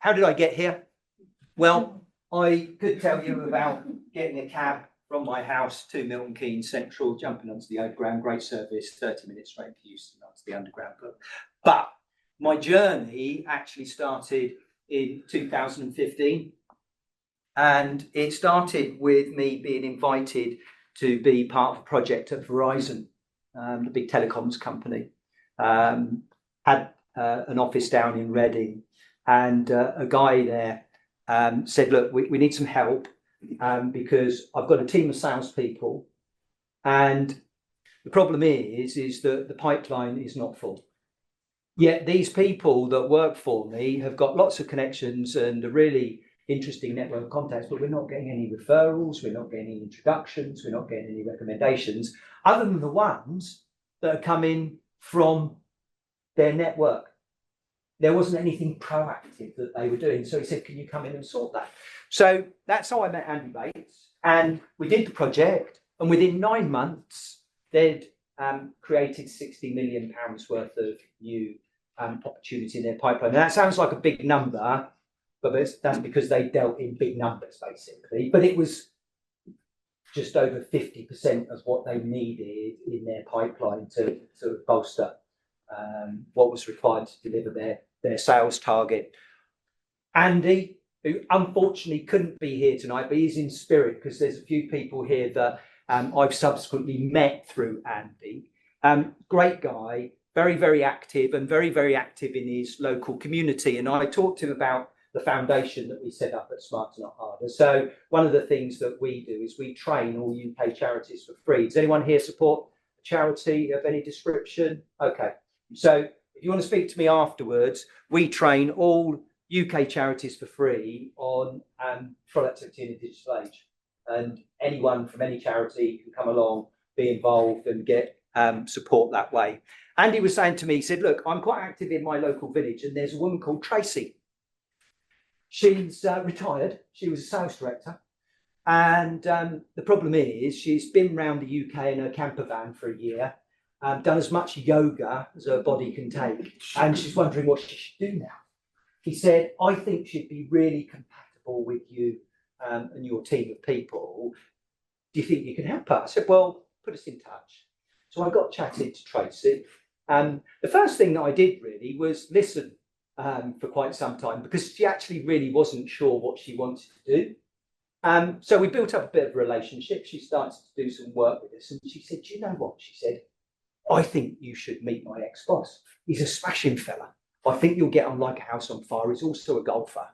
how did I get here? Well, I could tell you about getting a cab from my house to Milton Keynes Central, jumping onto the overground, great service, 30 minutes straight to Euston, onto the underground. But my journey actually started in 2015. And it started with me being invited to be part of a project at Verizon, the big telecoms company. Had an office down in Reading, and a guy there said, look, we need some help because I've got a team of salespeople, and the problem is that the pipeline is not full. Yet these people that work for me have got lots of connections and are really interesting network contacts, but we're not getting any referrals, we're not getting any introductions, we're not getting any recommendations, other than the ones that are coming from their network. There wasn't anything proactive that they were doing. So he said, can you come in and sort that? So that's how I met Andy Bates. And we did the project, and within 9 months, they'd created £60 million worth of new opportunity in their pipeline. And that sounds like a big number, but that's because they dealt in big numbers, basically. But it was just over 50% of what they needed in their pipeline to sort of bolster what was required to deliver their sales target. Andy, who unfortunately couldn't be here tonight, but he's in spirit because there's a few people here that I've subsequently met through Andy. Great guy, very, very active, and very, very active in his local community. And I talked to him about the foundation that we set up at Smarter Not Harder. So one of the things that we do is we train all UK charities for free. Does anyone here support a charity of any description? Okay. So if you want to speak to me afterwards, we train all UK charities for free on productivity in a digital age. And anyone from any charity can come along, be involved and get support that way. Andy was saying to me, he said, look, I'm quite active in my local village, and there's a woman called Tracy. She's retired. She was a sales director. And the problem is she's been around the UK in her camper van for a year, done as much yoga as her body can take. And she's wondering what she should do now. He said, I think she'd be really compatible with you and your team of people. Do you think you can help her? I said, well, put us in touch. So I got chatted to Tracy. The first thing that I did really was listen for quite some time, because she actually really wasn't sure what she wanted to do. So we built up a bit of a relationship. She started to do some work with us, and she said, do you know what? She said, I think you should meet my ex-boss. He's a smashing fella. I think you'll get on like a house on fire. He's also a golfer.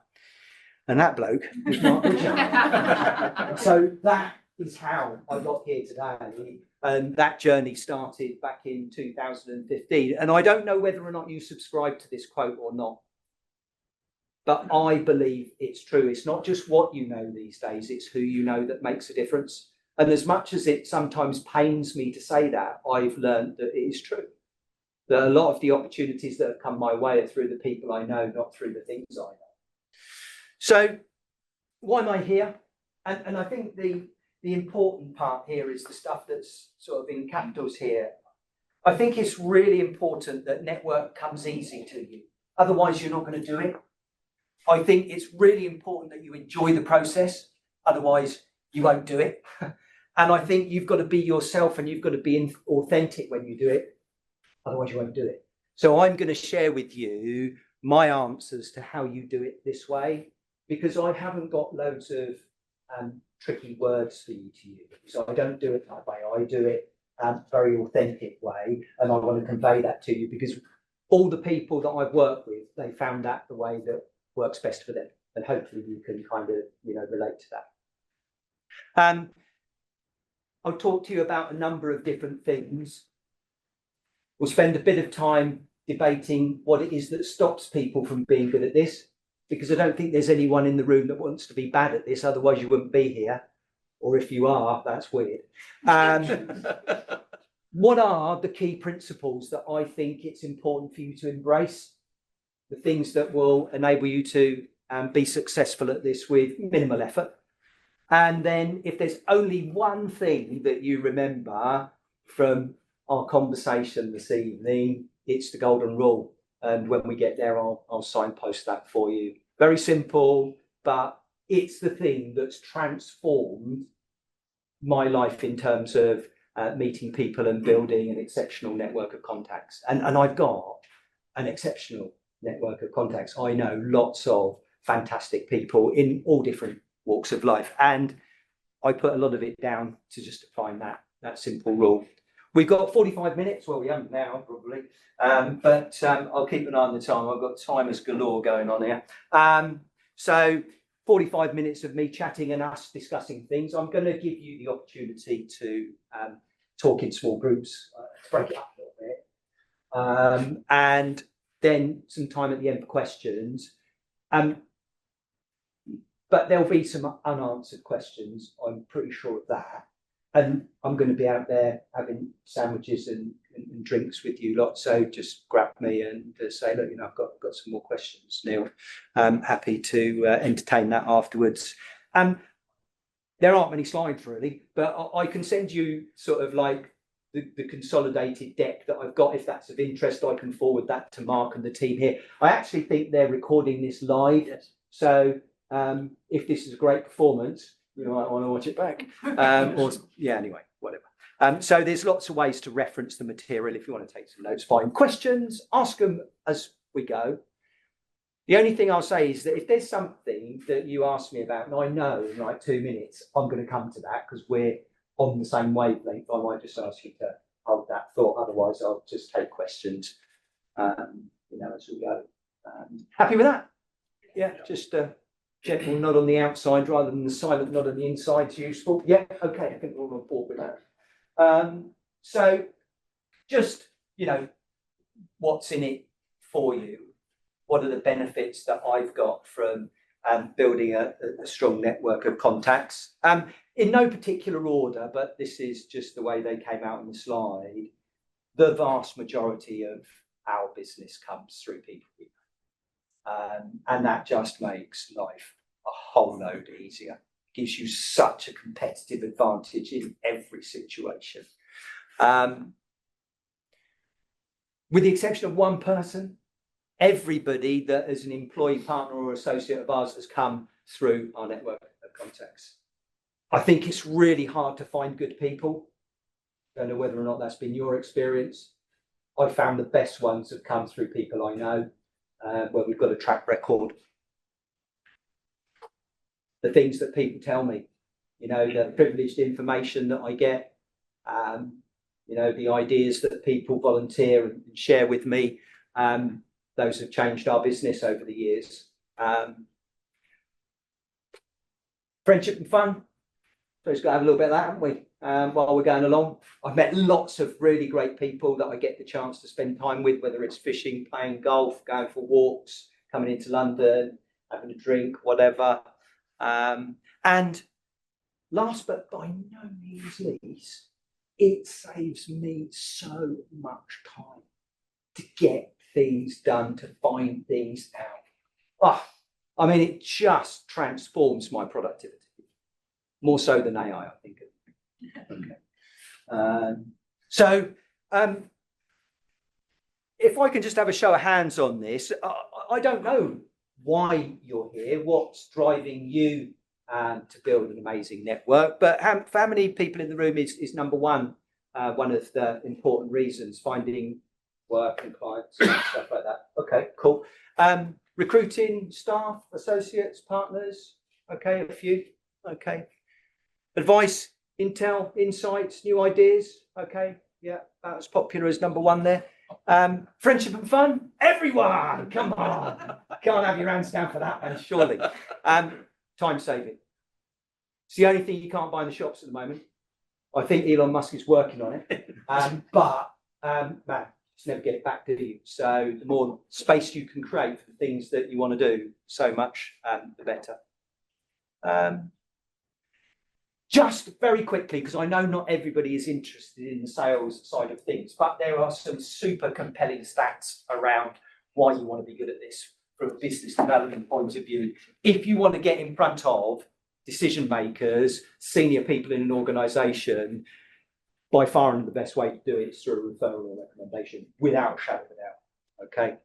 And that bloke was Mark Richard. So that is how I got here today. And that journey started back in 2015. And I don't know whether or not you subscribe to this quote or not, but I believe it's true. It's not just what you know these days, it's who you know that makes a difference. And as much as it sometimes pains me to say that, I've learned that it is true. That a lot of the opportunities that have come my way are through the people I know, not through the things I know. So why am I here? And I think the important part here is the stuff that's sort of in capitals here. I think it's really important that network comes easy to you. Otherwise, you're not going to do it. I think it's really important that you enjoy the process. Otherwise, you won't do it. And I think you've got to be yourself, and you've got to be authentic when you do it. Otherwise, you won't do it. So I'm going to share with you my answers to how you do it this way, because I haven't got loads of tricky words for you to use. So I don't do it that way. I do it very authentic way, and I want to convey that to you, because all the people that I've worked with, they found that the way that works best for them, and hopefully you can kind of relate to that. I'll talk to you about a number of different things. We'll spend a bit of time debating what it is that stops people from being good at this, because I don't think there's anyone in the room that wants to be bad at this, otherwise you wouldn't be here. Or if you are, that's weird. What are the key principles that I think it's important for you to embrace? The things that will enable you to be successful at this with minimal effort. And then if there's only one thing that you remember from our conversation this evening, it's the golden rule. And when we get there, I'll signpost that for you Very simple, but it's the thing that's transformed my life in terms of meeting people and building an exceptional network of contacts. And I've got an exceptional network of contacts. I know lots of fantastic people in all different walks of life. And I put a lot of it down to just find that simple rule. We've got 45 minutes. Well, we haven't now, probably. But I'll keep an eye on the time. I've got timers galore going on here. So 45 minutes of me chatting and us discussing things. I'm going to give you the opportunity to talk in small groups, to break it up a little bit. And then some time at the end for questions. But there'll be some unanswered questions, I'm pretty sure of that. And I'm going to be out there having sandwiches and drinks with you lot. So just grab me and say, look, I've got some more questions, Neil. I'm happy to entertain that afterwards. There aren't many slides really, but I can send you sort of like the consolidated deck that I've got. If that's of interest, I can forward that to Mark and the team here. I actually think they're recording this live. Yes. So if this is a great performance, you might want to watch it back. Anyway, whatever. So there's lots of ways to reference the material if you want to take some notes. Fine. Questions, ask them as we go. The only thing I'll say is that if there's something that you ask me about, and I know in like 2 minutes, I'm going to come to that because we're on the same wavelength, I might just ask you to hold that thought. Otherwise, I'll just take questions, as we go. Happy with that? Yeah, just gentle nod on the outside rather than the silent nod on the inside is useful. Yeah, okay, I think we're all on board with that. So just, what's in it for you? What are the benefits that I've got from building a strong network of contacts? In no particular order, but this is just the way they came out in the slide. The vast majority of our business comes through people we know. And that just makes life a whole load easier. Gives you such a competitive advantage in every situation. With the exception of one person, everybody that is an employee, partner or associate of ours has come through our network of contacts. I think it's really hard to find good people. Don't know whether or not that's been your experience. I found the best ones have come through people I know, where we've got a track record. The things that people tell me, the privileged information that I get, the ideas that people volunteer and share with me, those have changed our business over the years. Friendship and fun. So we've got to have a little bit of that, haven't we? While we're going along. I've met lots of really great people that I get the chance to spend time with, whether it's fishing, playing golf, going for walks, coming into London, having a drink, whatever. And last but by no means least, it saves me so much time to get things done, to find things out. It just transforms my productivity. More so than AI, I think. Okay. So if I can just have a show of hands on this, I don't know why you're here, what's driving you to build an amazing network, but for how many people in the room is number one of the important reasons, finding work and clients and stuff like that? Okay, cool. Recruiting staff, associates, partners. Okay, a few. Okay. Advice, intel, insights, new ideas. Okay, yeah, that's popular as number one there. Friendship and fun. Everyone, come on. Can't have your hands down for that one, surely. Time saving. It's the only thing you can't buy in the shops at the moment. I think Elon Musk is working on it. But just never get it back, do you? So the more space you can create for things that you want to do, so much the better. Just very quickly, because I know not everybody is interested in the sales side of things, but there are some super compelling stats around why you want to be good at this from a business development point of view. If you want to get in front of decision makers, senior people in an organization, by far the best way to do it is through a referral or recommendation, without a shadow of a doubt. Okay.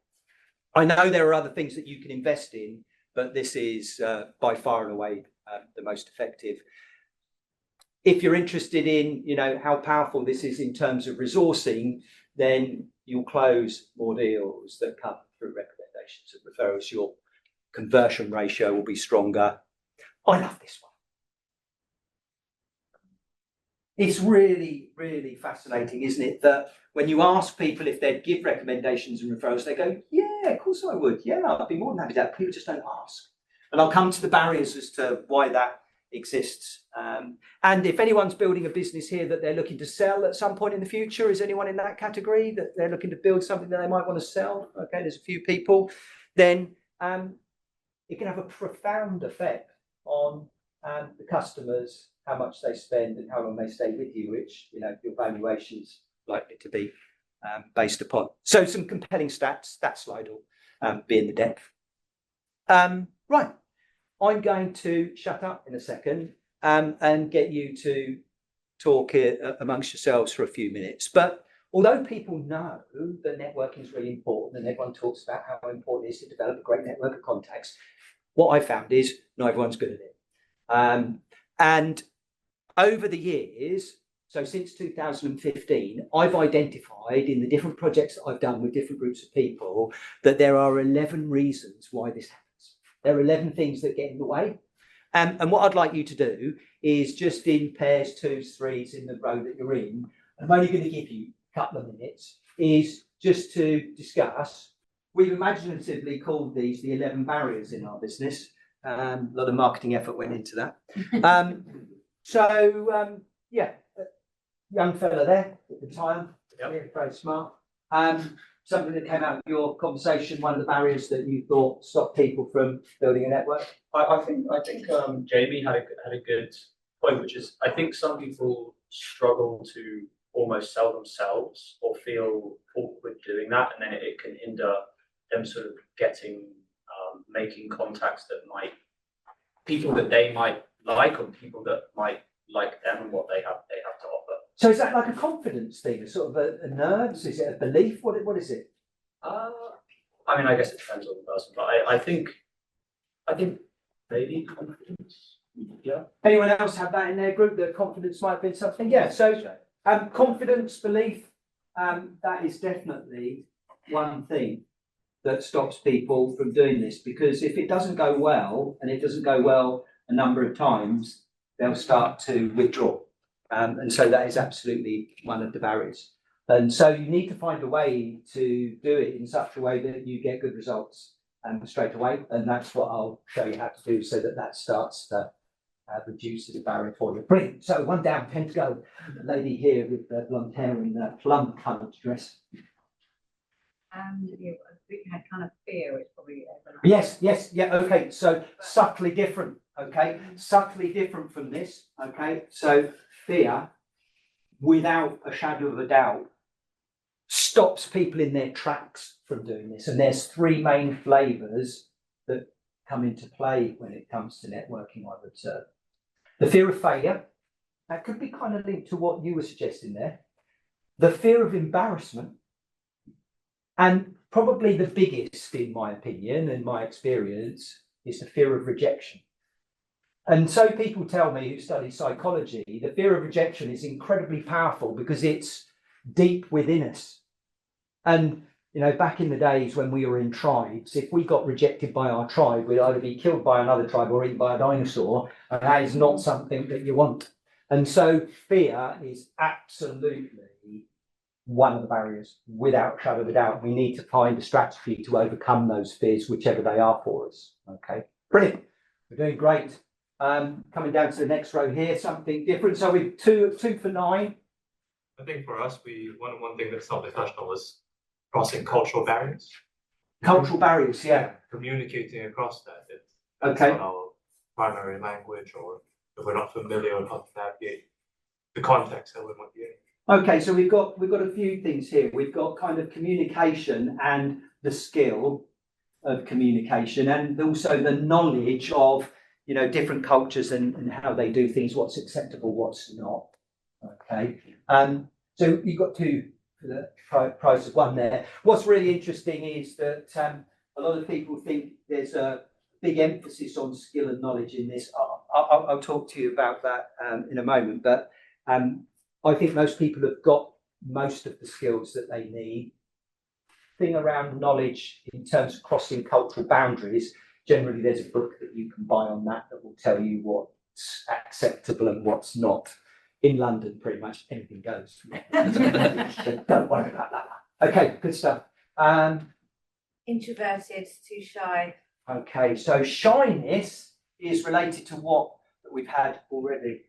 I know there are other things that you can invest in, but this is by far and away the most effective. If you're interested in, how powerful this is in terms of resourcing, then you'll close more deals that come through recommendations and referrals. Your conversion ratio will be stronger. I love this one. It's really, really fascinating, isn't it? That when you ask people if they'd give recommendations and referrals, they go, yeah, of course I would. Yeah, I'd be more than happy to. People just don't ask. And I'll come to the barriers as to why that exists. And if anyone's building a business here that they're looking to sell at some point in the future, is anyone in that category that they're looking to build something that they might want to sell? Okay, there's a few people. Then it can have a profound effect on the customers, how much they spend and how long they stay with you, which your valuation's likely to be based upon. So some compelling stats. That slide will be in the deck. Right, I'm going to shut up in a second and get you to talk amongst yourselves for a few minutes. But although people know that networking is really important and everyone talks about how important it is to develop a great network of contacts, what I found is not everyone's good at it. And over the years, so since 2015, I've identified in the different projects that I've done with different groups of people that there are 11 reasons why this happens. There are 11 things that get in the way. And what I'd like you to do is just in pairs, twos, threes in the row that you're in, I'm only going to give you a couple of minutes, is just to discuss. We've imaginatively called these the 11 barriers in our business. A lot of marketing effort went into that. Yeah, young fella there at the time, very smart. Something that came out of your conversation, one of the barriers that you thought stopped people from building a network? I think Jamie had a good point, which is I think some people struggle to almost sell themselves or feel awkward doing that, and then it can hinder them sort of making contacts that people that they might like, or people that might like them and what they have to offer. So is that like a confidence thing, a sort of a nerves? Is it a belief? What is it? I mean, I guess it depends on the person, but I think maybe confidence. Yeah. Anyone else have that in their group? That confidence might have been something. Yeah. So confidence, belief, that is definitely one thing that stops people from doing this, because if it doesn't go well, and it doesn't go well a number of times, they'll start to withdraw. And so that is absolutely one of the barriers. And so you need to find a way to do it in such a way that you get good results straight away. And that's what I'll show you how to do so that starts to reduce the barrier for you. Brilliant. So 1 down, 10 to go. The lady here with the blonde hair and the plum-coloured dress. You had kind of fear, which probably Yes, yeah, okay. So subtly different, okay? Subtly different from this, okay? So fear, without a shadow of a doubt, stops people in their tracks from doing this. And there's 3 main flavours that come into play when it comes to networking, I've observed. The fear of failure, that could be kind of linked to what you were suggesting there. The fear of embarrassment, and probably the biggest, in my opinion and my experience, is the fear of rejection. And so people tell me who study psychology, the fear of rejection is incredibly powerful because it's deep within us. And, back in the days when we were in tribes, if we got rejected by our tribe, we'd either be killed by another tribe or eaten by a dinosaur. And that is not something that you want. And so fear is absolutely one of the barriers, without a shadow of a doubt. We need to find a strategy to overcome those fears, whichever they are for us. Okay, brilliant. We're doing great. Coming down to the next row here, something different. So we've two for 9. I think for us, one thing that somebody touched on was crossing cultural barriers. Cultural barriers, yeah. Communicating across that. It's Okay. not our primary language, or if we're not familiar with how to navigate the context that we might be in. Okay, so we've got a few things here. We've got kind of communication and the skill of communication, and also the knowledge of different cultures and how they do things, what's acceptable, what's not. Okay, so you've got 2 for the price of 1 there. What's really interesting is that a lot of people think there's a big emphasis on skill and knowledge in this. I'll talk to you about that in a moment, but I think most people have got most of the skills that they need. Thing around knowledge in terms of crossing cultural boundaries, generally there's a book that you can buy on that will tell you what's acceptable and what's not. In London, pretty much anything goes. Don't worry about that. Okay, good stuff. Introverted, too shy. Okay, so shyness is related to what we've had already.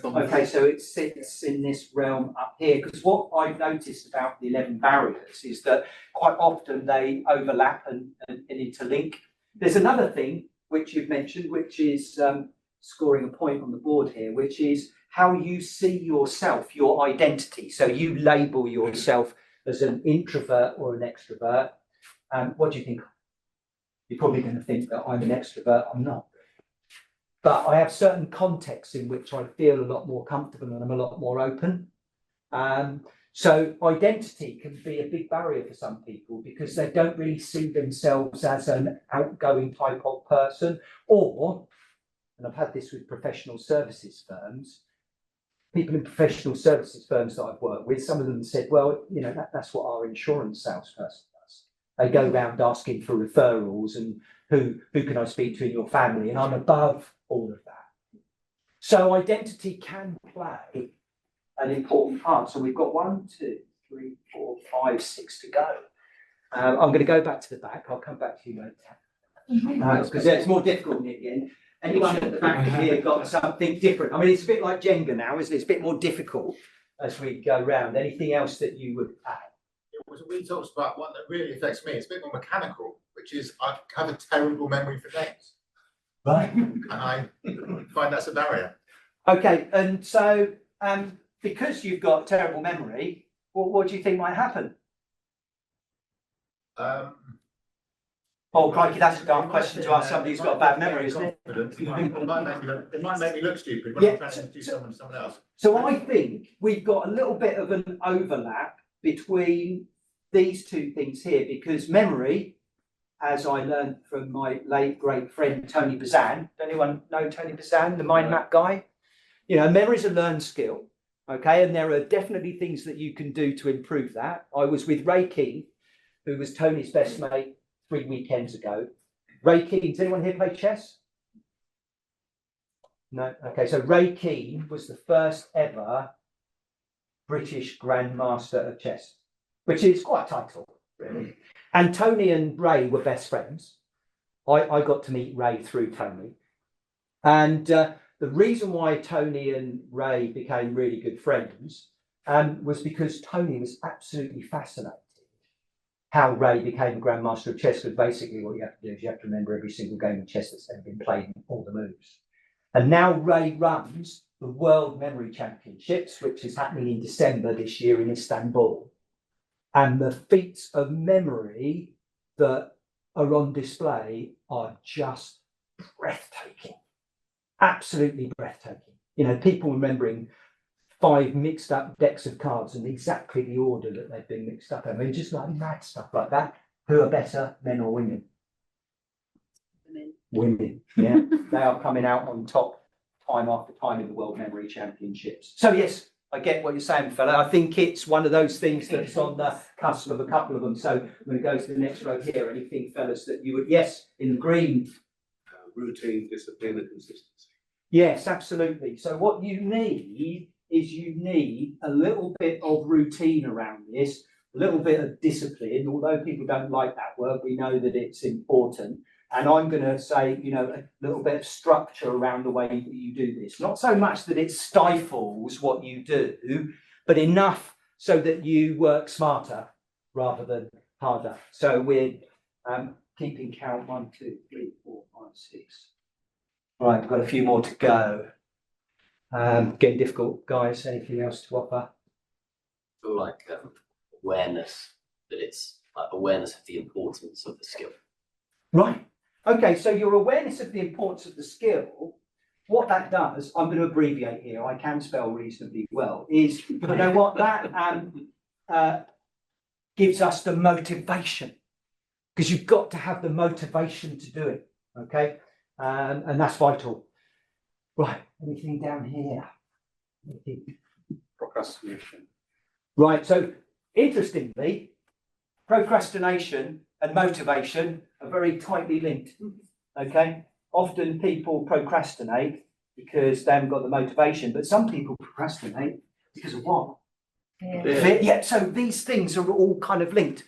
Okay, so it sits in this realm up here, because what I've noticed about the 11 barriers is that quite often they overlap and interlink. There's another thing which you've mentioned, which is scoring a point on the board here, which is how you see yourself, your identity. So you label yourself as an introvert or an extrovert. What do you think? You're probably going to think that I'm an extrovert. I'm not. But I have certain contexts in which I feel a lot more comfortable and I'm a lot more open. So identity can be a big barrier for some people because they don't really see themselves as an outgoing type of person, or, and I've had this with professional services firms, people in professional services firms that I've worked with, some of them said, well, you know, that's what our insurance salesperson does. They go around asking for referrals and who can I speak to in your family, and I'm above all of that. So identity can play an important part. So we've got 1, 2, 3, 4, 5, 6 to go. I'm going to go back to the back. I'll come back to you later. Because it's more difficult near the end. Anyone at the back here got something different? I mean, it's a bit like Jenga now, isn't it? It's a bit more difficult as we go round. Anything else that you would add? It was we talked about one that really affects me. It's a bit more mechanical, which is I have a terrible memory for names. Right. And I find that's a barrier. Okay, and so because you've got terrible memory, what do you think might happen? Oh, crikey, that's a dark question to ask somebody who's got a bad memory, isn't it? It might make me look stupid when I'm trying to do someone else. So I think we've got a little bit of an overlap between these two things here, because memory, as I learned from my late great friend Tony Bazan. Anyone know Tony Bazan, the mind map guy? You know, memory is a learned skill, okay, and there are definitely things that you can do to improve that. I was with Ray Keane, who was Tony's best mate 3 weekends ago. Ray Keane, does anyone here play chess? No? Okay, so Ray Keane was the first ever British Grandmaster of chess, which is quite a title, really. And Tony and Ray were best friends. I got to meet Ray through Tony. And the reason why Tony and Ray became really good friends was because Tony was absolutely fascinated how Ray became a Grandmaster of chess, because basically what you have to do is you have to remember every single game of chess that's ever been played and all the moves. And now Ray runs the World Memory Championships, which is happening in December this year in Istanbul. And the feats of memory that are on display are just breathtaking, absolutely breathtaking. You know, people remembering 5 mixed up decks of cards and exactly the order that they've been mixed up. I mean, just like mad stuff like that. Who are better, men or women? Women, yeah. They are coming out on top time after time in the World Memory Championships. So yes, I get what you're saying, fella. I think it's one of those things that's on the cusp of a couple of them. So I'm going to go to the next row here. Anything, fellas, that you would, yes, in the green. Routine, discipline, and consistency. Yes, absolutely. So what you need is you need a little bit of routine around this, a little bit of discipline. Although people don't like that word, we know that it's important. And I'm going to say, you know, a little bit of structure around the way that you do this. Not so much that it stifles what you do, but enough so that you work smarter rather than harder. So we're keeping count 1, 2, 3, 4, 5, 6. All right, we've got a few more to go. Getting difficult, guys. Anything else to offer? I feel like awareness, that it's like awareness of the importance of the skill. Right. Okay, so your awareness of the importance of the skill, what that does, I'm going to abbreviate here, I can spell reasonably well, is, you know what, that gives us the motivation, because you've got to have the motivation to do it. Okay, and that's vital. Right, anything down here? Anything? Procrastination. Right, so interestingly, procrastination and motivation are very tightly linked. Okay, often people procrastinate because they haven't got the motivation, but some people procrastinate because of what? Yeah. Yeah, so these things are all kind of linked.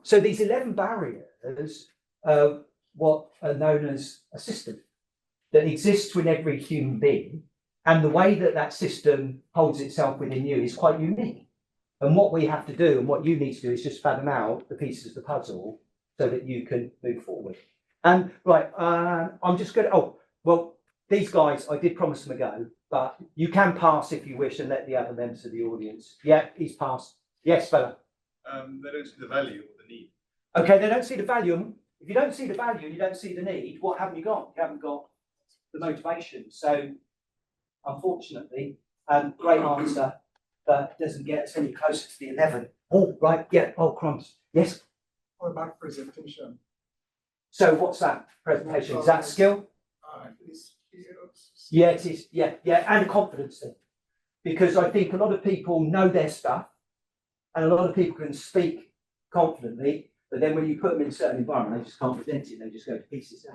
So these 11 barriers are what are known as a system that exists within every human being. And the way that that system holds itself within you is quite unique. And what we have to do and what you need to do is just fathom out the pieces of the puzzle so that you can move forward. And right, I'm just going to, oh, well, these guys, I did promise them a go, but you can pass if you wish and let the other members of the audience. Yeah, he's passed. Yes, fella. They don't see the value or the need. Okay, they don't see the value. And if you don't see the value, you don't see the need, what haven't you got? You haven't got the motivation. So, unfortunately, great answer, but doesn't get us any closer to the 11. Oh, right, yeah, oh, crumbs. Yes. What about presentation? So, what's that presentation? Is that skill? Skills. Yeah, it is. Yeah, yeah, and a confidence thing. Because I think a lot of people know their stuff, and a lot of people can speak confidently, but then when you put them in a certain environment, they just can't present it, they just go to pieces.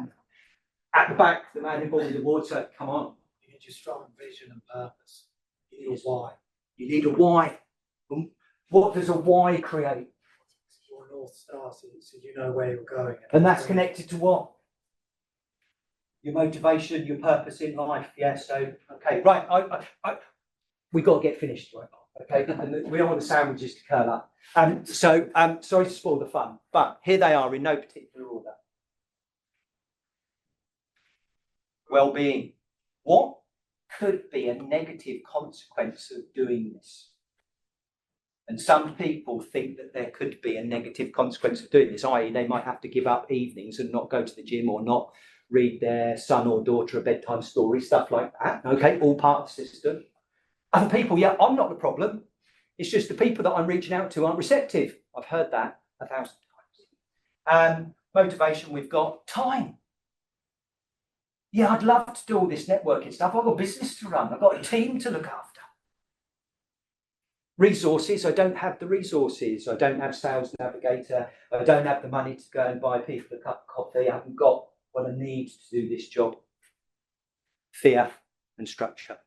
At the back, the man who bought me the water, come on. You need your strong vision and purpose. You need a why. You need a why. What does a why create? Your North Star, so you know where you're going. And that's connected to what? Your motivation, your purpose in life. Yeah, so, okay, right. We got to get finished right now, okay? And we don't want the sandwiches to curl up. Sorry to spoil the fun, but here they are in no particular order. Well-being. What could be a negative consequence of doing this? And some people think that there could be a negative consequence of doing this, i.e. they might have to give up evenings and not go to the gym or not read their son or daughter a bedtime story, stuff like that, okay? All part of the system. Other people, yeah, I'm not the problem. It's just the people that I'm reaching out to aren't receptive. I've heard that 1,000 times. Motivation, we've got time. Yeah, I'd love to do all this networking stuff. I've got a business to run. I've got a team to look after. Resources, I don't have the resources. I don't have Sales Navigator. I don't have the money to go and buy people a cup of coffee. I haven't got what I need to do this job. Fear and structure.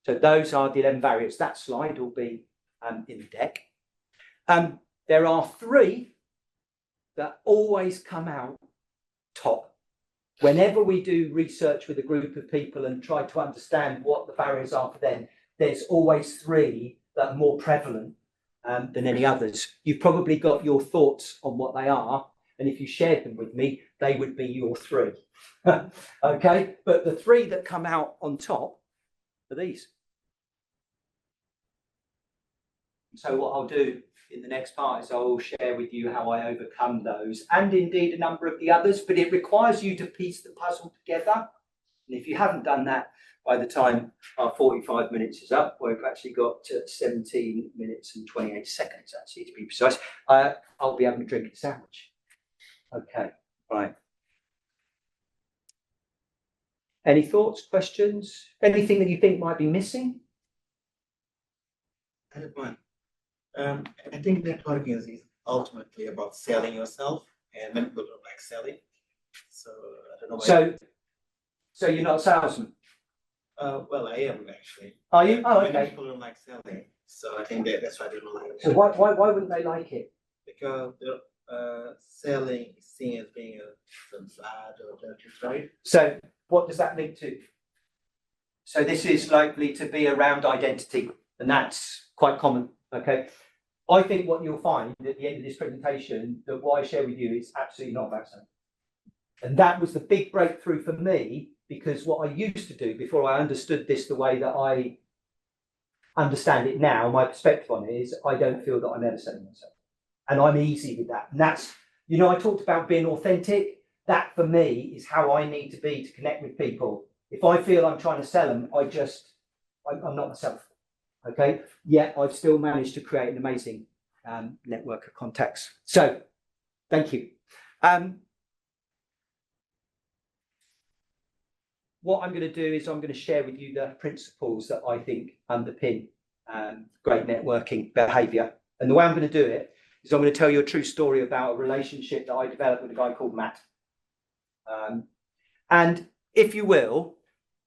So those are the 11 barriers. That slide will be in the deck. There are 3 that always come out top. Whenever we do research with a group of people and try to understand what the barriers are for them, there's always 3 that are more prevalent than any others. You've probably got your thoughts on what they are, and if you shared them with me, they would be your 3. Okay, but the 3 that come out on top are these. So what I'll do in the next part is I will share with you how I overcome those and indeed a number of the others, but it requires you to piece the puzzle together. And if you haven't done that by the time our 45 minutes is up, we've actually got 17 minutes and 28 seconds actually to be precise, I'll be having a drink and a sandwich. Okay, right. Any thoughts, questions, anything that you think might be missing? I have one. I think networking is ultimately about selling yourself, and many people don't like selling. So I don't know. So you're not a salesman? Well, I am actually. Are you? Oh, Many okay. people don't like selling, so I think that's why they don't like it. So why wouldn't they like it? Because selling is seen as being some bad or dirty, right? So what does that link to? So this is likely to be around identity, and that's quite common. Okay. I think what you'll find at the end of this presentation that what I share with you is absolutely not about selling. And that was the big breakthrough for me, because what I used to do before I understood this the way that I understand it now, my perspective on it is I don't feel that I'm ever selling myself. And I'm easy with that. And that's, you know, I talked about being authentic. That for me is how I need to be to connect with people. If I feel I'm trying to sell them, I'm not myself. Okay, yet I've still managed to create an amazing network of contacts. So, thank you. what I'm going to do is I'm going to share with you the principles that I think underpin great networking behaviour. And the way I'm going to do it is I'm going to tell you a true story about a relationship that I developed with a guy called Matt. And if you will,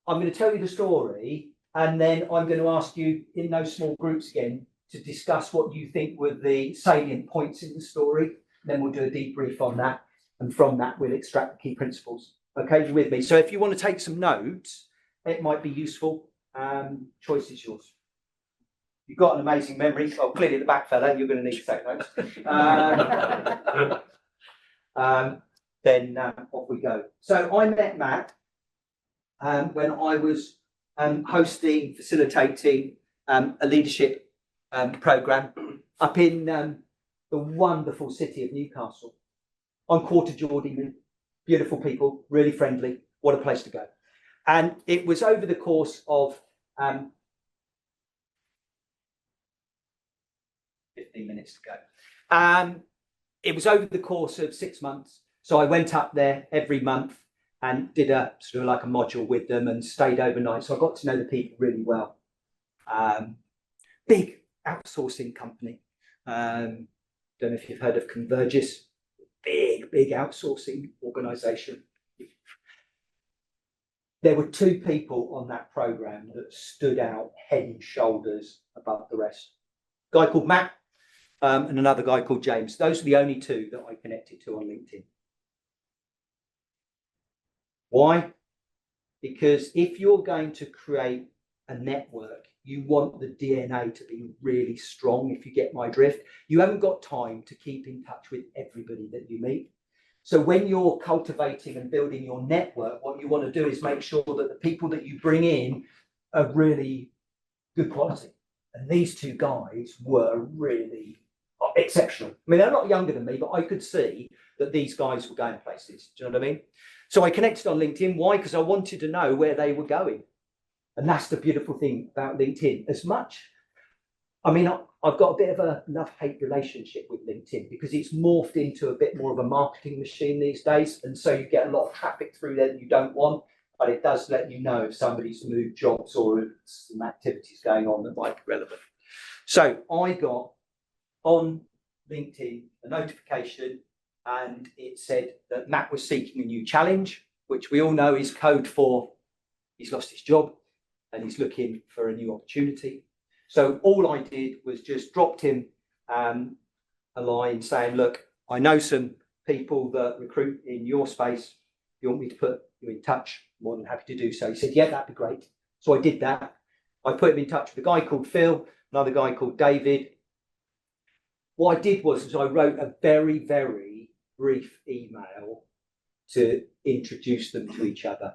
I'm going to tell you the story, and then I'm going to ask you in those small groups again to discuss what you think were the salient points in the story. Then we'll do a debrief on that, and from that we'll extract the key principles. Okay, you with me? So if you want to take some notes, it might be useful. Choice is yours. You've got an amazing memory. Oh, clearly the back fella, you're going to need to take notes. Then off we go. So I met Matt when I was facilitating a leadership program up in the wonderful city of Newcastle on Quarter Geordie. Beautiful people, really friendly. What a place to go. And it was over the course of 15 minutes to go. It was over the course of 6 months. So I went up there every month and did a sort of like a module with them and stayed overnight. So I got to know the people really well. Big outsourcing company. Don't know if you've heard of Convergys. Big outsourcing organisation. There were 2 people on that programme that stood out head and shoulders above the rest. A guy called Matt and another guy called James. Those are the only 2 that I connected to on LinkedIn. Why? Because if you're going to create a network, you want the DNA to be really strong, if you get my drift. You haven't got time to keep in touch with everybody that you meet. So when you're cultivating and building your network, what you want to do is make sure that the people that you bring in are really good quality. And these 2 guys were really exceptional. I mean, they're not younger than me, but I could see that these guys were going places. Do you know what I mean? So I connected on LinkedIn. Why? Because I wanted to know where they were going. And that's the beautiful thing about LinkedIn. I've got a bit of a love-hate relationship with LinkedIn because it's morphed into a bit more of a marketing machine these days. And so you get a lot of traffic through there that you don't want, but it does let you know if somebody's moved jobs or some activities going on that might be relevant. So I got on LinkedIn a notification and it said that Matt was seeking a new challenge, which we all know is code for he's lost his job and he's looking for a new opportunity. So all I did was just dropped him a line saying, look, I know some people that recruit in your space. You want me to put you in touch? I'm more than happy to do so. He said, yeah, that'd be great. So I did that. I put him in touch with a guy called Phil, another guy called David. What I did was I wrote a very, very brief email to introduce them to each other.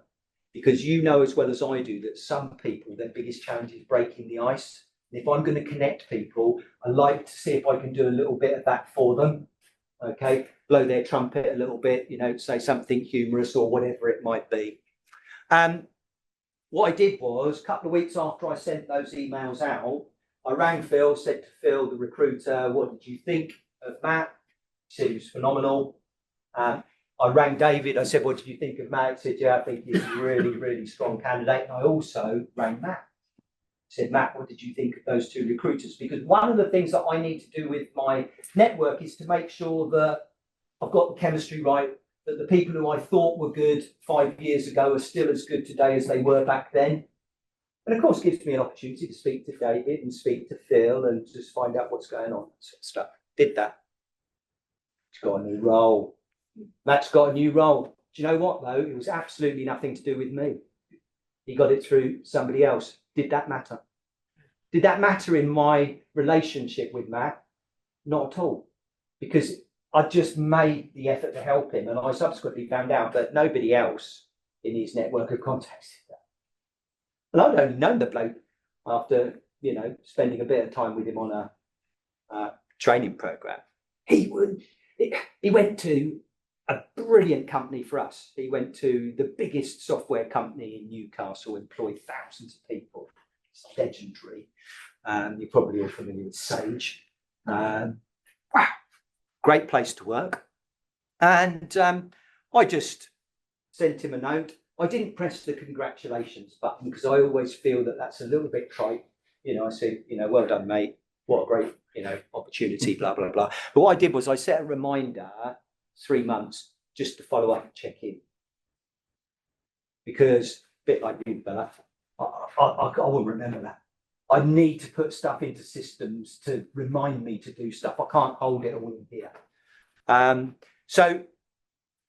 Because you know as well as I do that some people, their biggest challenge is breaking the ice. And if I'm going to connect people, I like to see if I can do a little bit of that for them. Okay, blow their trumpet a little bit, say something humorous or whatever it might be. What I did was a couple of weeks after I sent those emails out, I rang Phil, said to Phil, the recruiter, what did you think of Matt? He said he was phenomenal. I rang David, I said, what did you think of Matt? He said, yeah, I think he's a really, really strong candidate. And I also rang Matt. I said, Matt, what did you think of those 2 recruiters? Because one of the things that I need to do with my network is to make sure that I've got the chemistry right, that the people who I thought were good 5 years ago are still as good today as they were back then. And of course, it gives me an opportunity to speak to David and speak to Phil and just find out what's going on. Sort of stuff. Did that. He's got a new role. Matt's got a new role. Do you know what, though? It was absolutely nothing to do with me. He got it through somebody else. Did that matter? Did that matter in my relationship with Matt? Not at all. Because I just made the effort to help him. And I subsequently found out that nobody else in his network had contacted him. And I'd only known the bloke after, spending a bit of time with him on a training program. He went to a brilliant company for us. He went to the biggest software company in Newcastle, employed thousands of people. It's legendary. You're probably all familiar with Sage. Wow, great place to work. And I just sent him a note. I didn't press the congratulations button because I always feel that that's a little bit trite. You know, I said, you know, well done, mate. What a great, you know, opportunity, blah, blah, blah. But what I did was I set a reminder 3 months just to follow up and check in. Because, a bit like you, Bella, I won't remember that. I need to put stuff into systems to remind me to do stuff. I can't hold it all in here. So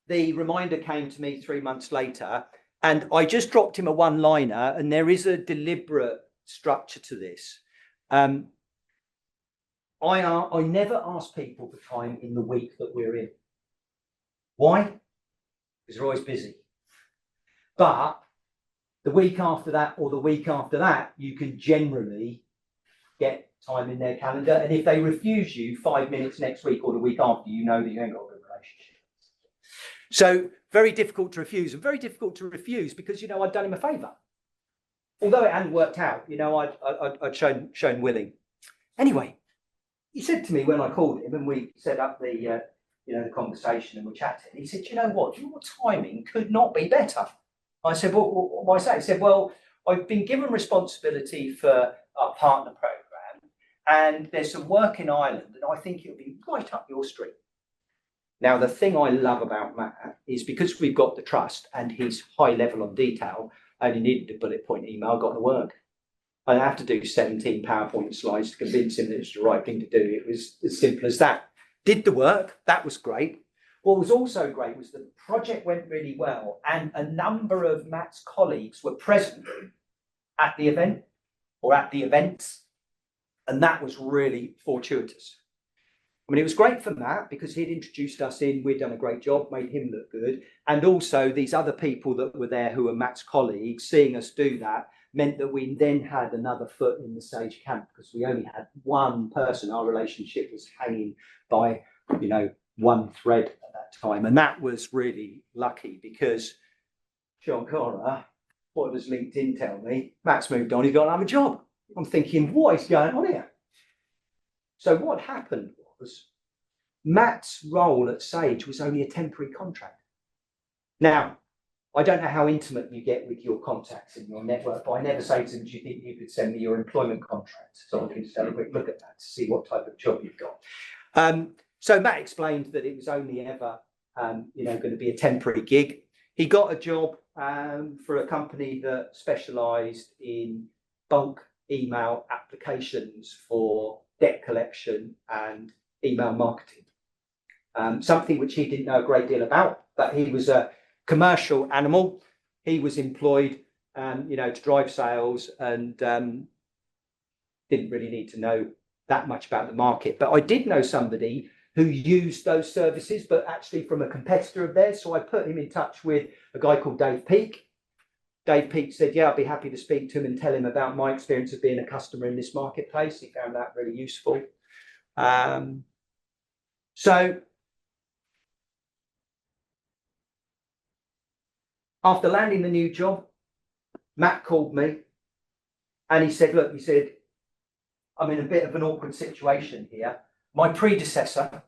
the reminder came to me 3 months later, and I just dropped him a one-liner, and there is a deliberate structure to this. I never ask people for time in the week that we're in. Why? Because they're always busy. But the week after that or the week after that, you can generally get time in their calendar. And if they refuse you 5 minutes next week or the week after, you know that you ain't got a good relationship. So very difficult to refuse, and very difficult to refuse because, you know, I'd done him a favour. Although it hadn't worked out, you know, I'd shown willing. Anyway, he said to me when I called him and we set up the, you know, the conversation and we're chatting, he said, you know what, your timing could not be better. I said, well, why is that? He said, well, I've been given responsibility for our partner programme and there's some work in Ireland and I think it'll be right up your street. Now, the thing I love about Matt is because we've got the trust and he's high level on detail, I only needed a bullet point email, got to work. I didn't have to do 17 PowerPoint slides to convince him that it's the right thing to do. It was as simple as that. Did the work, that was great. What was also great was the project went really well and a number of Matt's colleagues were present at the event or at the events, and that was really fortuitous. I mean, it was great for Matt because he'd introduced us in, we'd done a great job, made him look good, and also these other people that were there who were Matt's colleagues, seeing us do that, meant that we then had another foot in the Sage camp because we only had one person. Our relationship was hanging by, you know, one thread at that time. And that was really lucky because Sean Cora, what does LinkedIn tell me? Matt's moved on, he's got another job. I'm thinking, what is going on here? So what happened was Matt's role at Sage was only a temporary contract. Now, I don't know how intimate you get with your contacts in your network, but I never say to them, do you think you could send me your employment contract so I can just have a quick look at that to see what type of job you've got. So Matt explained that it was only ever, you know, going to be a temporary gig. He got a job for a company that specialised in bulk email applications for debt collection and email marketing. Something which he didn't know a great deal about, but he was a commercial animal. He was employed, you know, to drive sales and didn't really need to know that much about the market. But I did know somebody who used those services, but actually from a competitor of theirs. So I put him in touch with a guy called Dave Peake. Dave Peake said, yeah, I'd be happy to speak to him and tell him about my experience of being a customer in this marketplace. He found that really useful. So after landing the new job, Matt called me and he said, look, he said, I'm in a bit of an awkward situation here. My predecessor,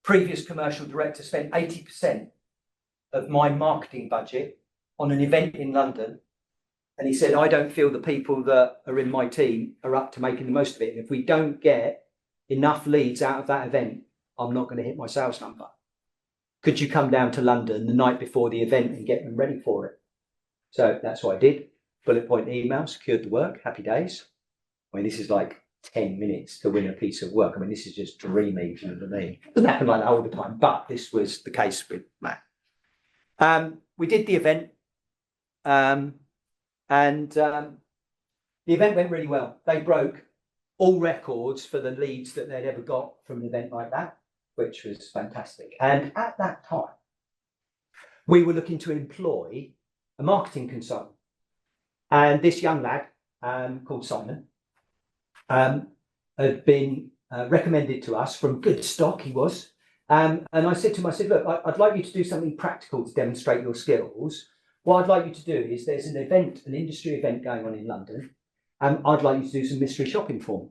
previous commercial director, spent 80% of my marketing budget on an event in London. And he said, I don't feel the people that are in my team are up to making the most of it. And if we don't get enough leads out of that event, I'm not going to hit my sales number. Could you come down to London the night before the event and get them ready for it? So that's what I did. Bullet point email, secured the work, happy days. I mean, this is like 10 minutes to win a piece of work. I mean, this is just dreamy, you know what I mean? It doesn't happen like that all the time, but this was the case with Matt. We did the event and the event went really well. They broke all records for the leads that they'd ever got from an event like that, which was fantastic. And at that time, we were looking to employ a marketing consultant. And this young lad called Simon had been recommended to us from good stock, he was. And I said to him, I said, look, I'd like you to do something practical to demonstrate your skills. What I'd like you to do is there's an event, an industry event going on in London. I'd like you to do some mystery shopping for me.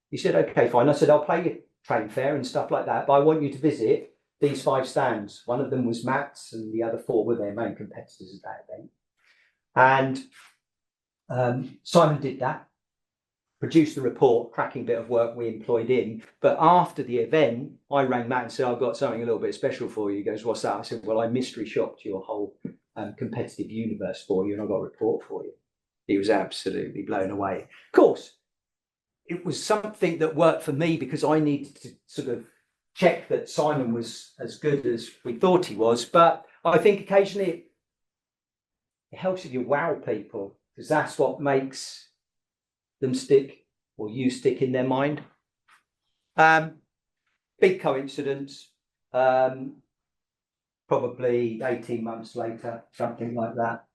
He said, okay, fine. I said, I'll pay you train fare and stuff like that, but I want you to visit these 5 stands. One of them was Matt's, and the other 4 were their main competitors at that event. And Simon did that, produced the report, cracking bit of work we employed in. But after the event, I rang Matt and said, I've got something a little bit special for you. He goes, what's that? I said, well, I mystery shopped your whole competitive universe for you, and I've got a report for you. He was absolutely blown away. Of course, it was something that worked for me because I needed to sort of check that Simon was as good as we thought he was. But I think occasionally it helps if you wow people, because that's what makes them stick, or you stick in their mind. Big coincidence, probably 18 months later, something like that.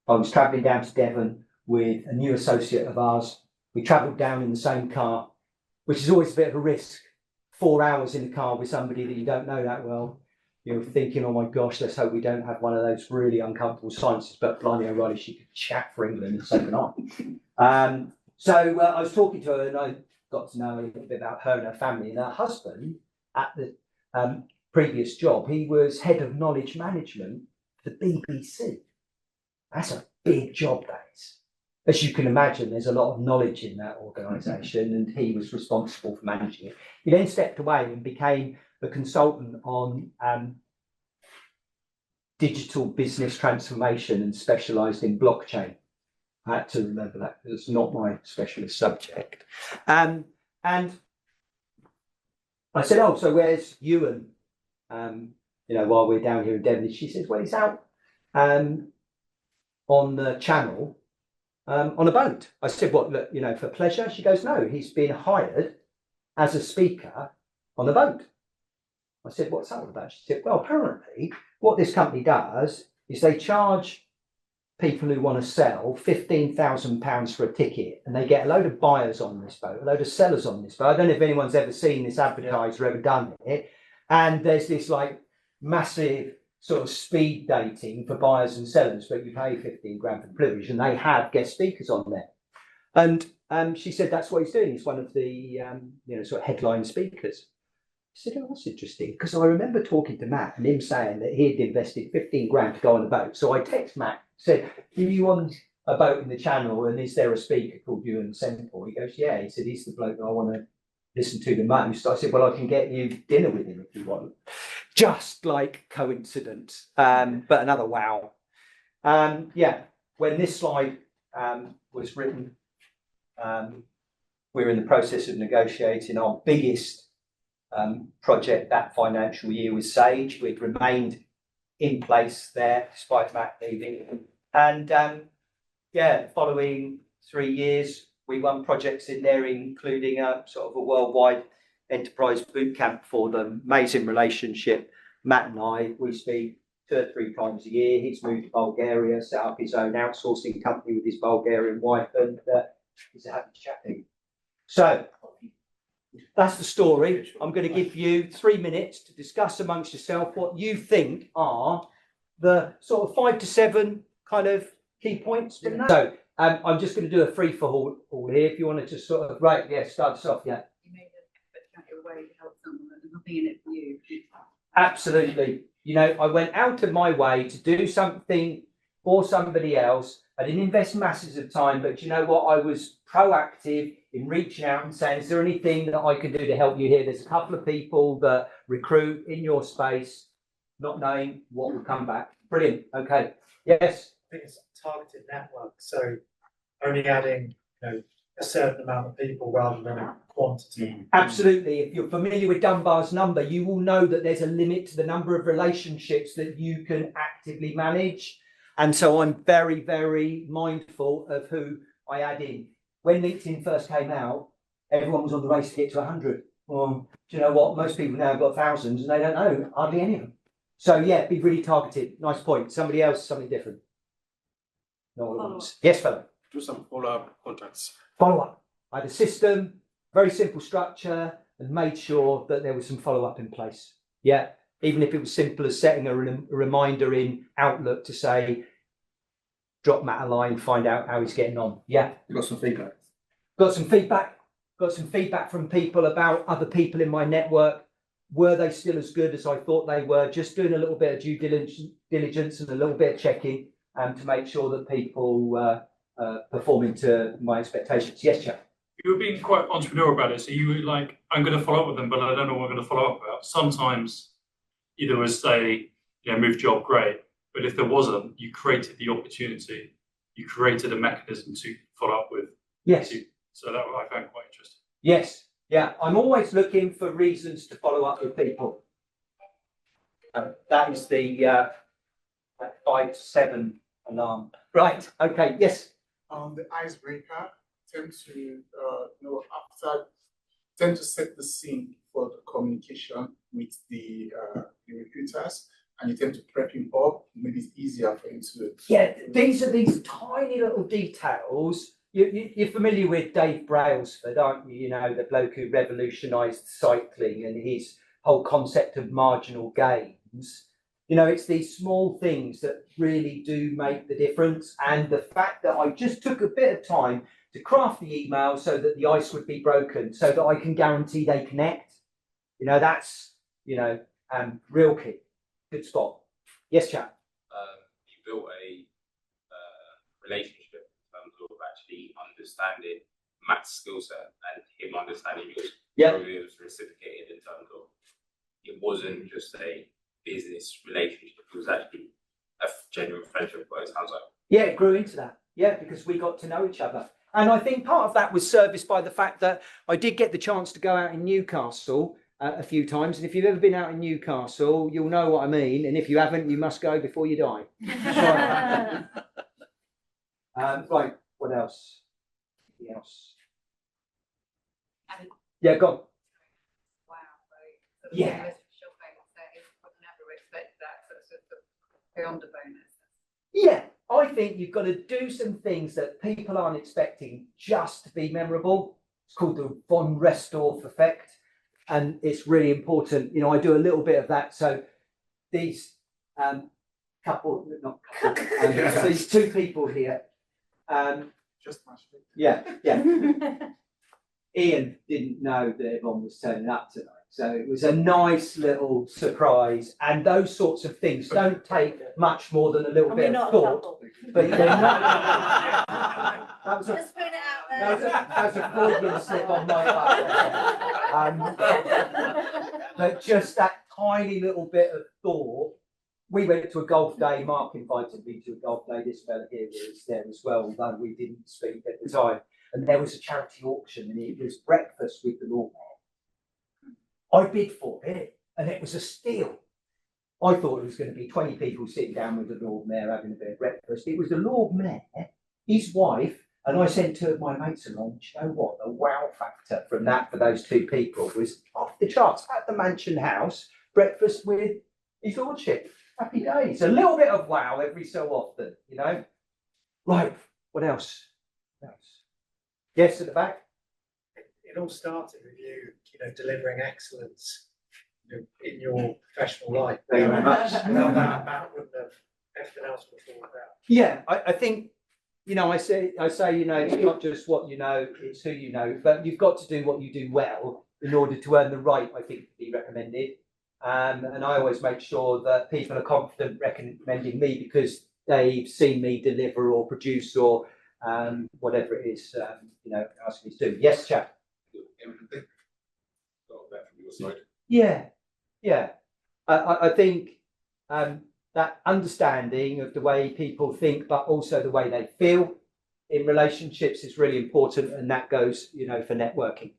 I was travelling down to Devon with a new associate of ours. We travelled down in the same car, which is always a bit of a risk. 4 hours in the car with somebody that you don't know that well. You're thinking, oh my gosh, let's hope we don't have one of those really uncomfortable silences. But blimey, O'Reilly, she could chat for England, and so can I. So I was talking to her, and I got to know a little bit about her and her family. And her husband, at the previous job, he was head of knowledge management for the BBC. That's a big job, that is. As you can imagine, there's a lot of knowledge in that organisation, and he was responsible for managing it. He then stepped away and became a consultant on digital business transformation and specialised in blockchain. I had to remember that because it's not my specialist subject. And I said, oh, so where's Ewan? While we're down here in Devon, she says, well, he's out on the channel on a boat. I said, what, look, for pleasure? She goes, no, he's been hired as a speaker on a boat. I said, what's that all about? She said, well, apparently what this company does is they charge people who want to sell £15,000 for a ticket, and they get a load of buyers on this boat, a load of sellers on this boat. I don't know if anyone's ever seen this advertised or ever done it. And there's this like massive sort of speed dating for buyers and sellers, but you pay 15 grand for the privilege, and they have guest speakers on there. And she said that's what he's doing. He's one of the sort of headline speakers. I said, oh, that's interesting, because I remember talking to Matt and him saying that he had invested 15 grand to go on a boat. So I text Matt, said, are you on a boat in the channel, and is there a speaker called Ewan Semple? He goes, yeah. He said, he's the bloke that I want to listen to the most. I said, well, I can get you dinner with him if you want. Just like coincidence, but another wow. When this slide was written, we were in the process of negotiating our biggest project that financial year with Sage. We'd remained in place there despite Matt leaving. And following 3 years, we won projects in there, including a sort of a worldwide enterprise boot camp for them. Amazing relationship. Matt and we speak 2 or 3 times a year. He's moved to Bulgaria, set up his own outsourcing company with his Bulgarian wife, and he's a happy chappy. So that's the story. I'm going to give you 3 minutes to discuss amongst yourself what you think are the sort of 5 to 7 kind of key points from that. So I'm just going to do a free for all here. If you want to just sort of, start us off, You made an effort to your way to help someone, and there's nothing in it for you. Absolutely. I went out of my way to do something for somebody else. I didn't invest masses of time, but you know what? I was proactive in reaching out and saying, is there anything that I can do to help you here? There's a couple of people that recruit in your space, not knowing what will come back. Brilliant. Okay. Yes. I think it's a targeted network, so only adding a certain amount of people rather than a quantity. Absolutely. If you're familiar with Dunbar's number, you will know that there's a limit to the number of relationships that you can actively manage. And so I'm very, very mindful of who I add in. When LinkedIn first came out, everyone was on the race to get to 100. Well, do you know what? Most people now have got thousands and they don't know hardly any of them. So be really targeted. Nice point. Somebody else, something different. No all at once. Yes, fellow. Do some follow-up contacts. Follow up. I had a system, very simple structure, and made sure that there was some follow up in place. Yeah. Even if it was simple as setting a reminder in Outlook to say, drop Matt a line, find out how he's getting on. Yeah. You got some feedback? Got some feedback from people about other people in my network. were they still as good as I thought they were? Just doing a little bit of due diligence and a little bit of checking to make sure that people performing to my expectations. Yes, Jeff. You were being quite entrepreneurial about it. So you were like, I'm going to follow up with them, but I don't know what I'm going to follow up about. Sometimes either was say, move job, great. But if there wasn't, you created the opportunity. You created a mechanism to follow up with. Yes. So that I found quite interesting. Yes. Yeah. I'm always looking for reasons to follow up with people. That is the 5 to 7 alarm. Right. Okay. Yes. The icebreaker tend to tend to set the scene for the communication with the recruiters, and you tend to prep him up. Maybe it's easier for him to. Yeah, these are these tiny little details. You're familiar with Dave Brailsford, aren't you? You know, the bloke who revolutionised cycling and his whole concept of marginal gains. You know, it's these small things that really do make the difference. And the fact that I just took a bit of time to craft the email so that the ice would be broken, so that I can guarantee they connect. You know, that's, real key. Good spot. Yes, chap. You built a relationship in terms of actually understanding Matt's skill set and him understanding yours. Yeah. It was reciprocated in terms of it wasn't just a business relationship, it was actually a genuine friendship, but it sounds like. Yeah, it grew into that. Yeah, because we got to know each other. And I think part of that was serviced by the fact that I did get the chance to go out in Newcastle a few times. And if you've ever been out in Newcastle, you'll know what I mean. And if you haven't, you must go before you die. Right, what else? Anything else? Yeah, go on. Wow, right. Yeah. Shopping, so I never expect that. So it's just beyond a bonus. Yeah, I think you've got to do some things that people aren't expecting just to be memorable. It's called the von Restorff effect. And it's really important. You know, I do a little bit of that. So these these two people here. Just much. Yeah. Ian didn't know that Yvonne was turning up tonight. So it was a nice little surprise. And those sorts of things don't take much more than a little bit of thought. But they're not. That was Just put it out there. that was a Freudian slip on my part. But just that tiny little bit of thought. We went to a golf day. Mark invited me to a golf day. This fella here was there as well, although we didn't speak at the time. And there was a charity auction, and it was breakfast with the Lord Mayor. I bid for it, and it was a steal. I thought it was going to be 20 people sitting down with the Lord Mayor having a bit of breakfast. It was the Lord Mayor, his wife, and I sent two of my mates along. Do you know what? The wow factor from that for those two people was off the charts. At the Mansion House, breakfast with his lordship. Happy days. A little bit of wow every so often, you know. Right. What else? Yes, at the back. It all started with you delivering excellence in your professional life. Thank you very much. That wouldn't have everything else before that. Yeah, I think, I say, it's not just what you know, it's who you know, but you've got to do what you do well in order to earn the right, I think, to be recommended. And I always make sure that people are confident recommending me because they've seen me deliver or produce or whatever it is, asking me to do. Yes, chap. Empathy. Got that from your side. Yeah. I think that understanding of the way people think, but also the way they feel in relationships is really important, and that goes, for networking,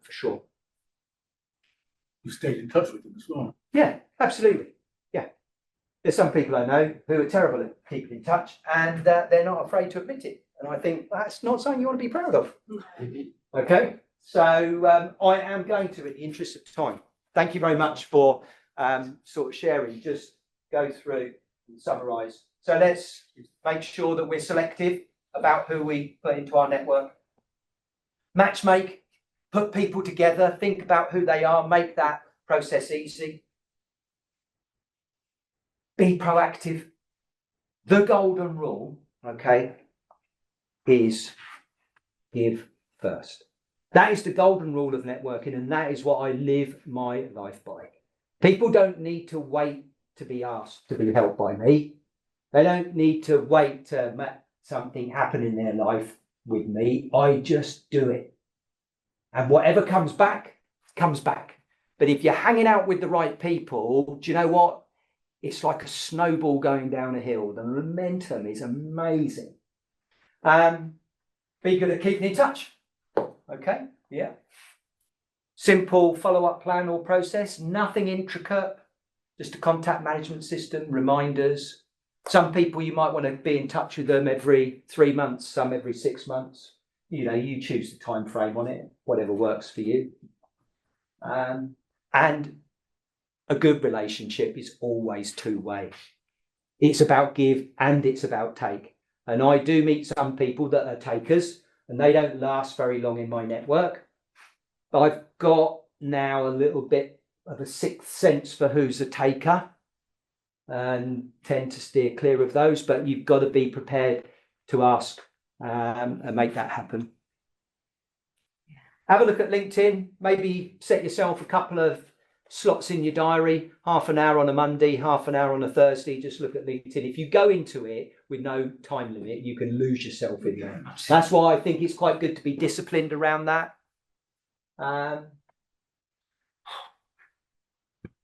for sure. You stayed in touch with them as well. Yeah, absolutely. Yeah. There's some people I know who are terrible at keeping in touch, and they're not afraid to admit it. And I think that's not something you want to be proud of. Okay. So I am going to, in the interest of time, thank you very much for sort of sharing, just go through and summarise. So let's make sure that we're selective about who we put into our network. Matchmake, put people together, think about who they are, make that process easy. Be proactive. The golden rule, okay, is give first. That is the golden rule of networking, and that is what I live my life by. People don't need to wait to be asked to be helped by me. They don't need to wait to make something happen in their life with me. I just do it. And whatever comes back, comes back. But if you're hanging out with the right people, do you know what? It's like a snowball going down a hill. The momentum is amazing. Be good at keeping in touch. Okay, yeah. Simple follow-up plan or process, nothing intricate, just a contact management system, reminders. Some people you might want to be in touch with them every 3 months, some every 6 months. You know, you choose the time frame on it, whatever works for you. And a good relationship is always two-way. It's about give and it's about take. And I do meet some people that are takers and they don't last very long in my network. I've got now a little bit of a sixth sense for who's a taker and tend to steer clear of those, but you've got to be prepared to ask and make that happen. Have a look at LinkedIn, maybe set yourself a couple of slots in your diary, half an hour on a Monday, half an hour on a Thursday, just look at LinkedIn. If you go into it with no time limit, you can lose yourself in there. That's why I think it's quite good to be disciplined around that. I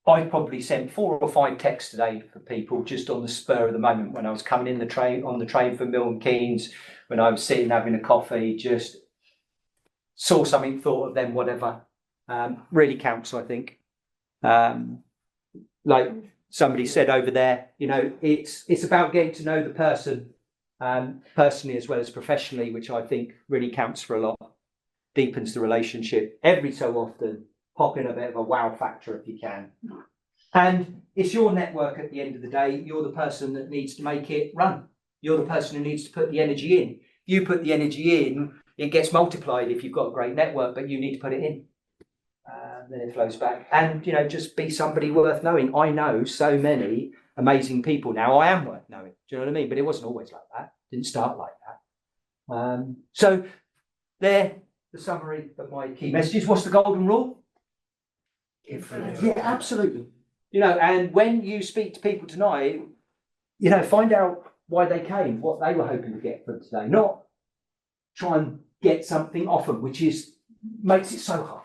probably sent 4 or 5 texts today for people just on the spur of the moment when I was coming in on the train from Milton Keynes, when I was sitting having a coffee, just saw something, thought of them, whatever. Really counts, I think. Like somebody said over there, you know, it's about getting to know the person personally as well as professionally, which I think really counts for a lot, deepens the relationship. Every so often, pop in a bit of a wow factor if you can. And it's your network at the end of the day. You're the person that needs to make it run. You're the person who needs to put the energy in. You put the energy in, it gets multiplied if you've got a great network, but you need to put it in. Then it flows back. And, you know, just be somebody worth knowing. I know so many amazing people now. I am worth knowing. Do you know what I mean? But it wasn't always like that. Didn't start like that. So there, the summary of my key messages. What's the golden rule? Yeah, absolutely. You know, and when you speak to people tonight, you know, find out why they came, what they were hoping to get from today. Not try and get something off them, which makes it so hard.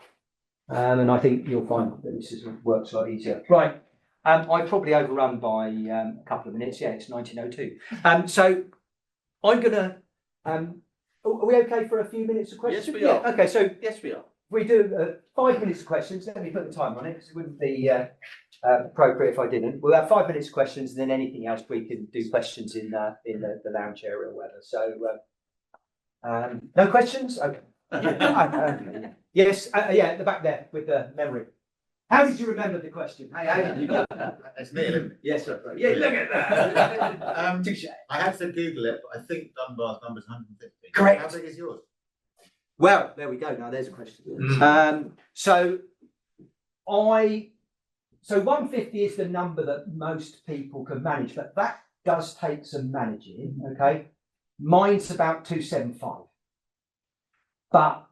And I think you'll find that this works a lot easier. Right. I probably overrun by a couple of minutes. Yeah, it's 19:02. So I'm gonna. Are we okay for a few minutes of questions? Yes, we are. Okay, so Yes, we are. we do 5 minutes of questions. Let me put the time on it because it wouldn't be appropriate if I didn't. We'll have 5 minutes of questions, and then anything else we can do questions in the lounge area or whatever. So no questions? Okay. Yes, yeah, at the back there with the memory. How did you remember the question? Hey, how did you know? That's me, isn't it? Yes, that's right. Yeah, look at that. Touche. I had to Google it, but I think Dunbar's number is 150. Correct. How big is yours? Well, there we go. Now there's a question. So 150 is the number that most people can manage, but that does take some managing. Okay, mine's about 275, but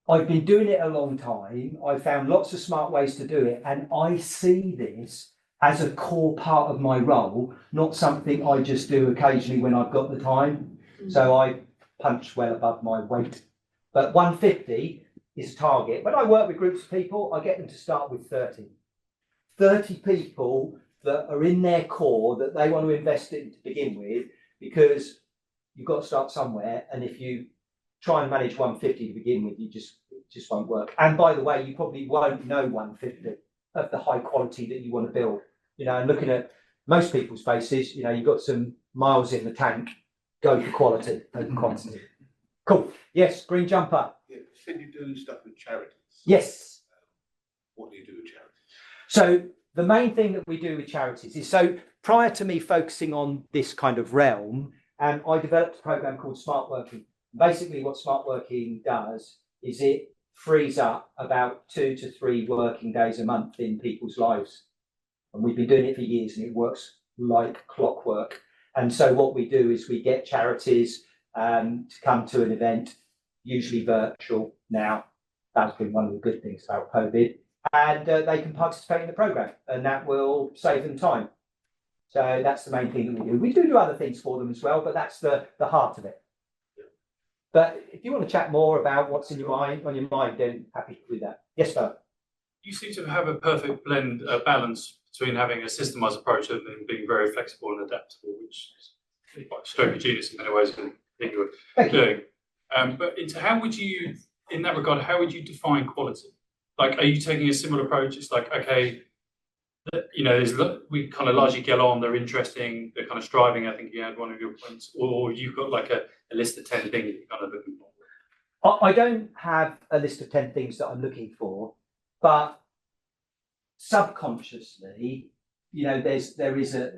I've been doing it a long time. I've found lots of smart ways to do it, and I see this as a core part of my role, not something I just do occasionally when I've got the time. So I punch well above my weight. But 150 is target. When I work with groups of people, I get them to start with 30. 30 people that are in their core that they want to invest in to begin with, because you've got to start somewhere. And if you try and manage 150 to begin with, it just won't work. And by the way, you probably won't know 150 of the high quality that you want to build. You know, and looking at most people's faces, you know, you've got some miles in the tank. Go for quality, go for quantity. Cool. Yes, green jumper. Yeah, you said you're doing stuff with charities. Yes. What do you do with charities? So the main thing that we do with charities is, so prior to me focusing on this kind of realm, I developed a program called Smart Working. Basically, what Smart Working does is it frees up about 2 to 3 working days a month in people's lives. And we've been doing it for years and it works like clockwork. And so what we do is we get charities to come to an event, usually virtual now. That's been one of the good things about COVID. And they can participate in the programme, and that will save them time. So that's the main thing that we do. We do other things for them as well, but that's the heart of it. But if you want to chat more about what's on your mind, then happy to do that. Yes, sir. You seem to have a perfect blend, balance between having a systemised approach and then being very flexible and adaptable, which is quite a stroke of genius in many ways. I think you were doing. But how would you, in that regard, how would you define quality? Like, are you taking a similar approach? It's like, okay, you know, we kind of largely get on, they're interesting, they're kind of striving, I think you had one of your points, or you've got like a list of 10 things you're kind of looking for? I don't have a list of 10 things that I'm looking for, but subconsciously, you know, there is a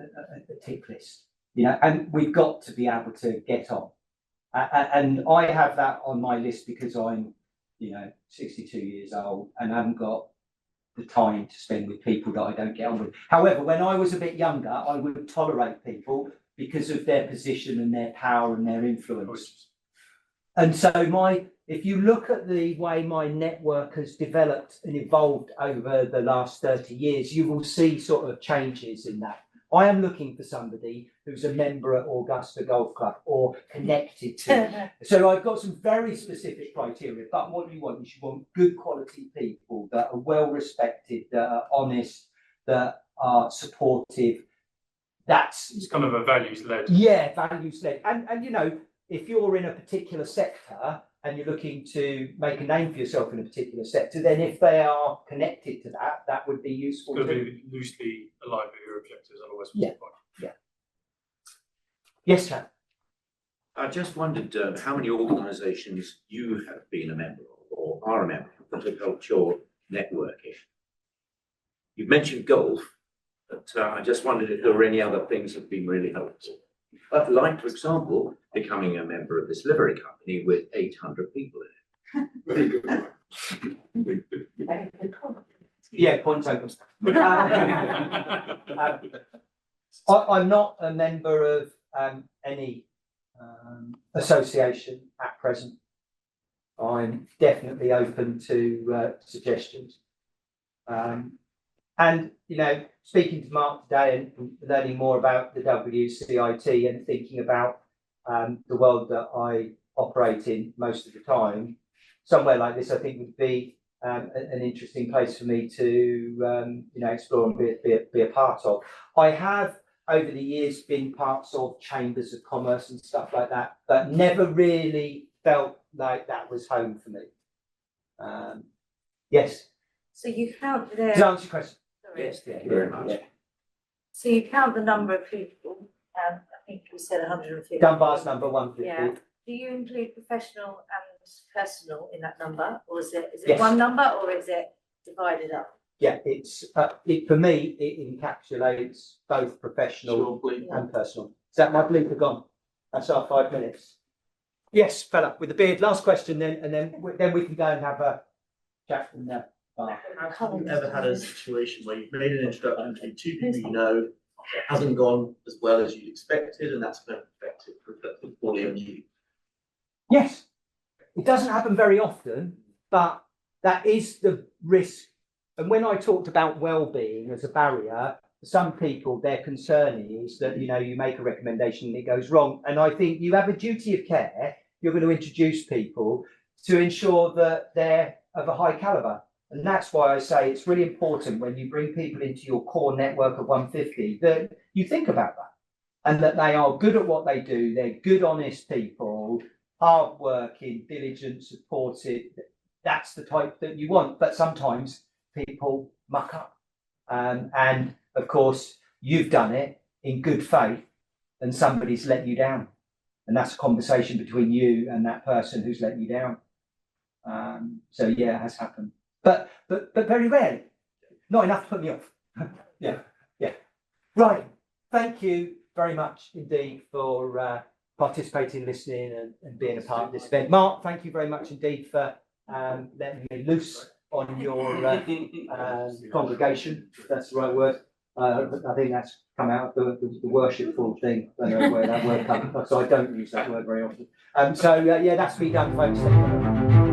tick list, you know, and we've got to be able to get on. And I have that on my list because I'm, you know, 62 years old and I haven't got the time to spend with people that I don't get on with. However, when I was a bit younger, I would tolerate people because of their position and their power and their influence. And so if you look at the way my network has developed and evolved over the last 30 years, you will see sort of changes in that. I am looking for somebody who's a member at Augusta Golf Club or connected to. So I've got some very specific criteria, but what you want is you want good quality people that are well respected, that are honest, that are supportive. It's kind of a values led. Yeah, values led. And you know, if you're in a particular sector and you're looking to make a name for yourself in a particular sector, then if they are connected to that, that would be useful. It's got to be loosely aligned with your objectives, otherwise. Yeah. Yes, Chad. I just wondered how many organisations you have been a member of or are a member of that have helped your networking. You've mentioned golf, but I just wondered if there were any other things that have been really helpful. But like, for example, becoming a member of this livery company with 800 people in it. Yeah, point taken. I'm not a member of any association at present. I'm definitely open to suggestions. And, you know, speaking to Mark today and learning more about the WCIT and thinking about the world that I operate in most of the time, somewhere like this, I think would be an interesting place for me to, you know, explore and be a part of. I have, over the years, been parts of chambers of commerce and stuff like that, but never really felt like that was home for me. Yes. So you count the. Does that answer your question? Sorry. Yes, thank you very much. Yeah. So you count the number of people, I think you said 150. Dunbar's number 150. Yeah. Do you include professional and personal in that number, or is it Yes. one number, or is it divided up? Yeah, it's for me, it encapsulates both professional and personal. Is that my bleeper gone? That's our 5 minutes. Yes, fella with the beard. Last question, then, and then we can go and have a chat from there. Have you ever had a situation where you've made an introduction to two people you know, it hasn't gone as well as you'd expected, and that's been reflected poorly on you? Yes, it doesn't happen very often, but that is the risk. And when I talked about well-being as a barrier, some people, their concern is that, you know, you make a recommendation and it goes wrong. And I think you have a duty of care. You're going to introduce people to ensure that they're of a high caliber. And that's why I say it's really important when you bring people into your core network of 150 that you think about that and that they are good at what they do. They're good, honest people, hardworking, diligent, supportive. That's the type that you want. But sometimes people muck up. And of course, you've done it in good faith and somebody's let you down. And that's a conversation between you and that person who's let you down. So yeah, it has happened. But very rarely. Not enough to put me off. Yeah. Right. Thank you very much indeed for participating, listening and being a part of this event. Mark, thank you very much indeed for letting me loose on your congregation, if that's the right word. I think that's come out of the worshipful thing, I don't know where that word comes from, so I don't use that word very often. So yeah, that's me done, folks. Thank you very much.